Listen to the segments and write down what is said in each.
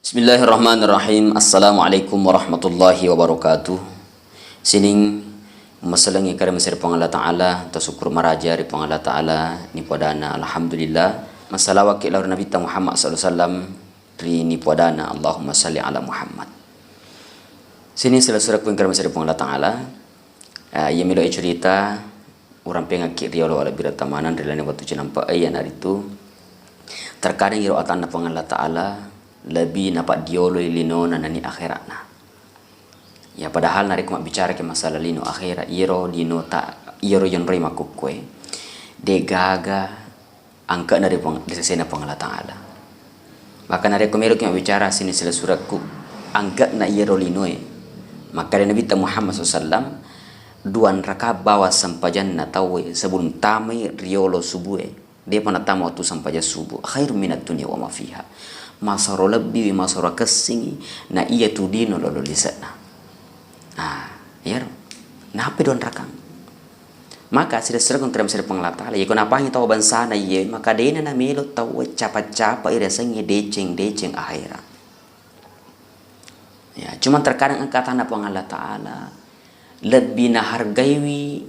Bismillahirrahmanirrahim. Assalamualaikum warahmatullahi wabarakatuh. Sining masalangi kare masir pangala ta'ala ta syukur maraja ri pangala ta'ala ni podana alhamdulillah. Masalawa ke laur Nabi Muhammad sallallahu alaihi wasallam ri ni podana Allahumma salli ala Muhammad. Sini sila-sila kuin kare masir pangala ta'ala. Ya milo cerita orang pengaki riolo ala biratamanan rilani waktu cinampa ayan itu. Terkadang iro atan pangala ta'ala lebih napak diolo lino na nani akhirat na. Ya padahal nari kuma bicara ke masalah lino akhirat iro dino tak iro yon prima kukwe. De gaga angka dari desena pangala ta'ala. Maka nari kumero kuma bicara sini sila suratku angka na iro lino maka dari Nabi Muhammad SAW duan raka bawa sampajan na tawe sebelum tamai riolo subuh dia pernah tamu waktu sampaja subuh khair minat dunia wa ma fiha. Masaro lebih masaro kesingi na iya tu dino lolo lisana. Ya na apa don rakang maka sida serang terem sida penglata la yiko napang tahu bansa na iya maka dena na melo tahu capa-capa ira sengi deceng akhirat. Ya cuma terkadang angkatan na pangala taala lebih na hargaiwi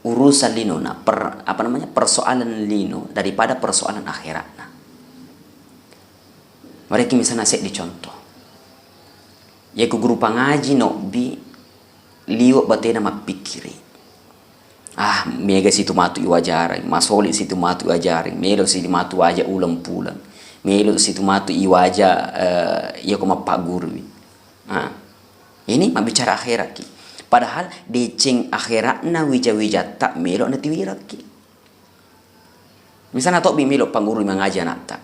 urusan lino na persoalan lino daripada persoalan akhirat. Mereka misalnya saya dicontoh. Ya ku guru pangaji no bi liwat batena mapikiri. Mega situ matu iwajarang, masoli situ matu iwajarang, melo situ matu aja ulang pulang. Melo situ matu iwaja ya ku mapak guru. Ini bicara akhirat ki. Padahal deceng akhirat na wija tak melo na tiwirak ki. Misalnya tok bi melo panguru mengaji anak tak.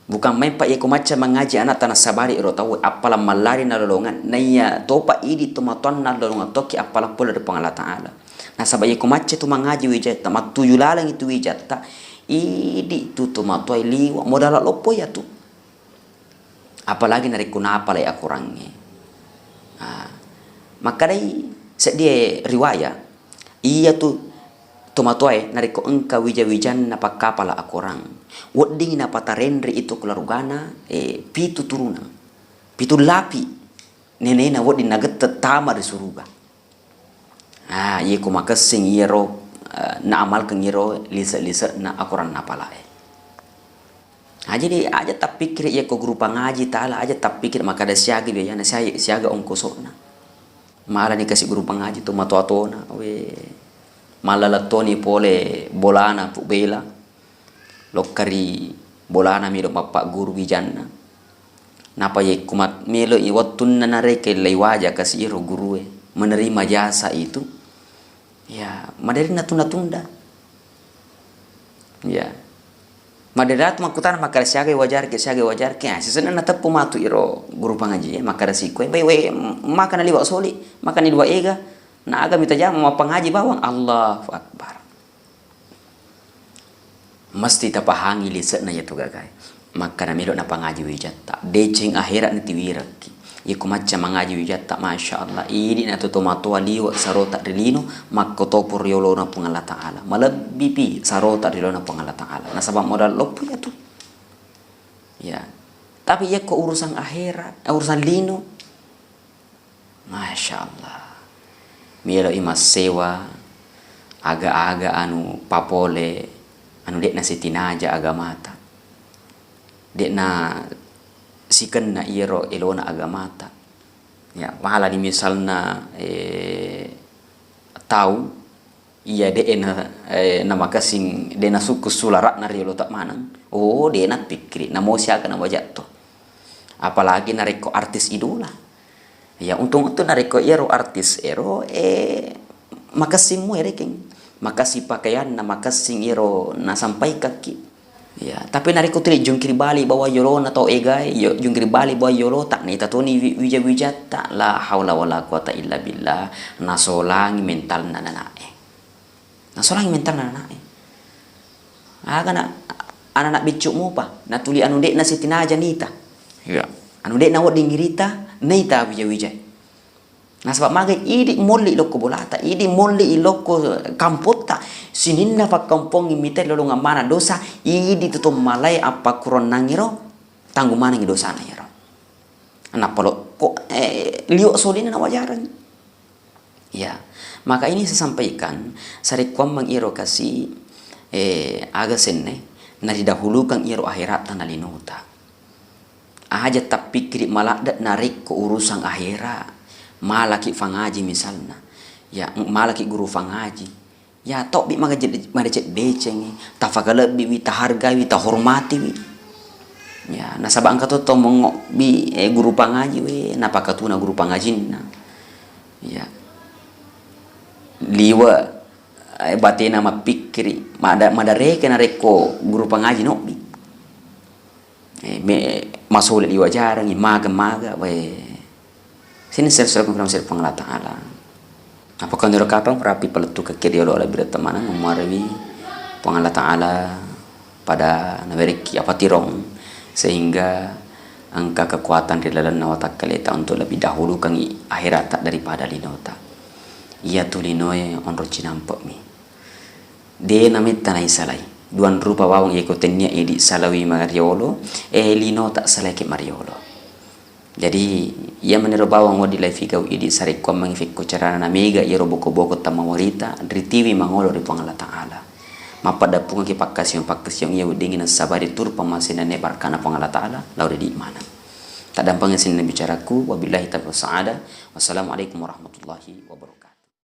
Bukan main pak yako macam mengaji anak tanah sabari iro tahu apalah malari na lolongan naya topa idi tomatuan na lolongan toki apalah pola de pangala ta'ala na sabay yako macam tu mengaji wijat tamat tujuh lalang itu wijat ta idi tu tomatuai liwa modal lopo ya tu apalagi nari kunapa lay akurangi. Maka dari sedia riwayat iya tu tomatuai nari ko engka wijan napa kapala akurang wadding na patarendri itu kelarugana pitu turunan pitu lapi nenena wadding naget tama di suruga. Ye ko makasing yero na amal kang yero lisa na akuran napala. Jadi aja tak pikir ye ko guru pangaji taala aja tak pikir maka ada siagi dia na siaga ongkosona malah ni kasih guru pangaji tu matuatona malalatoni pole bolana pu bela lokari bolana milo bapak guru wijanna napa ye kumat melo i wattun na reke laiwaja kasih iro gurue menerima jasa itu ya madari natunda ya madarat makutan makara siaga wajar ke sisana natapu matu iro guru pangaji makara sikwe we makana liwa soli makani dua ega na aga mita jama mau pengaji bawang Allahu Akbar. Mesti tapahangi liset na yatu gagai. Maka na milo na pengaji wijat tak deceng akhirat ni tiwiraki. Iku macam mengaji wijat tak masya Allah. Ini na tutomatua liwa sarota rilino maka topur yolo na pangala ta'ala. Malabipi sarota rilo na pangala ta'ala. Nasabab modal lopo ya tu. Ya. Tapi ya ko urusan akhirat, urusan lino. Masya Allah. Milo imas sewa aga-aga anu papole anu dek na sitinaja agamata dek na siken na iro elona agamata ya mahala ni misalna tahu iya dek na makasing dek na suku sularak na riolo tak manang dek na pikri na mo siya ka na wajato apalagi na reko artis idola. Ya untung itu nariko ero artis ero makasing mo ereking makasih pakaian na makasing ero na sampai kaki ya tapi nariko tuli jungkir bali bawa yolo na to egay jungkir bali bawa yolo tak ni tatoni wija tak la haula wala quwata illa billah nasolangi mental na nanae Kana anak bicuk mo pa natuli anu dek na si tinaja nita. Ya. Anu dek na wadi ngirita nita wijay. Nah sebab magai idi molli lokko bolata, idi molli lokko kampota, sininna pa kampong imite lolo ngamana dosa, idi tutum malai apa kuron nangiro, tanggu mana ngi dosa nangiro. Anak palo kok liok solina na wajaran. Ya, maka ini saya sampaikan sari kuam mangiro kasi aga senne na didahulukan iro akhirat na linuta. Aja tak pikir malak narik ke urusan akhirat. Malaki fangaji misalnya, ya malaki guru fangaji, ya tok bi magacet beceng, tafagala bi taharga bi tahormati wi. Ya nasabang kato to mongok bi guru pangaji we, napakatuna guru pangajin na. Ya liwa batena mapikiri madare kena reko guru pangaji no bi masuk liwa jarang maga we sini sel kung sel pangala taala apakah ndoro kapang rapi peletu ke kiri oleh bila teman memarawi pangala taala pada naveriki apa tirong sehingga angka kekuatan di dalam nawatakaleta untuk lebih dahulu kang akhirat tak daripada linota. Ia tu linoe onro cinampak mi. De namit tanai salai. Duan rupa wawang ikutnya edi salawi mariolo, lino tak salai ke mariolo. Jadi ia menero bawang wadi lai fikau edi sari kom mangifik carana mega ia roboko-boko tamawarita dritiwi mangolo di pangala taala. Mapada punga ki pakkasyong ia dingin sabari tur pamasina ne barkana pangala taala laure di mana. Tak dampangnya sini bicaraku wabillahi taufiq wa sa'ada. Wassalamualaikum warahmatullahi wabarakatuh.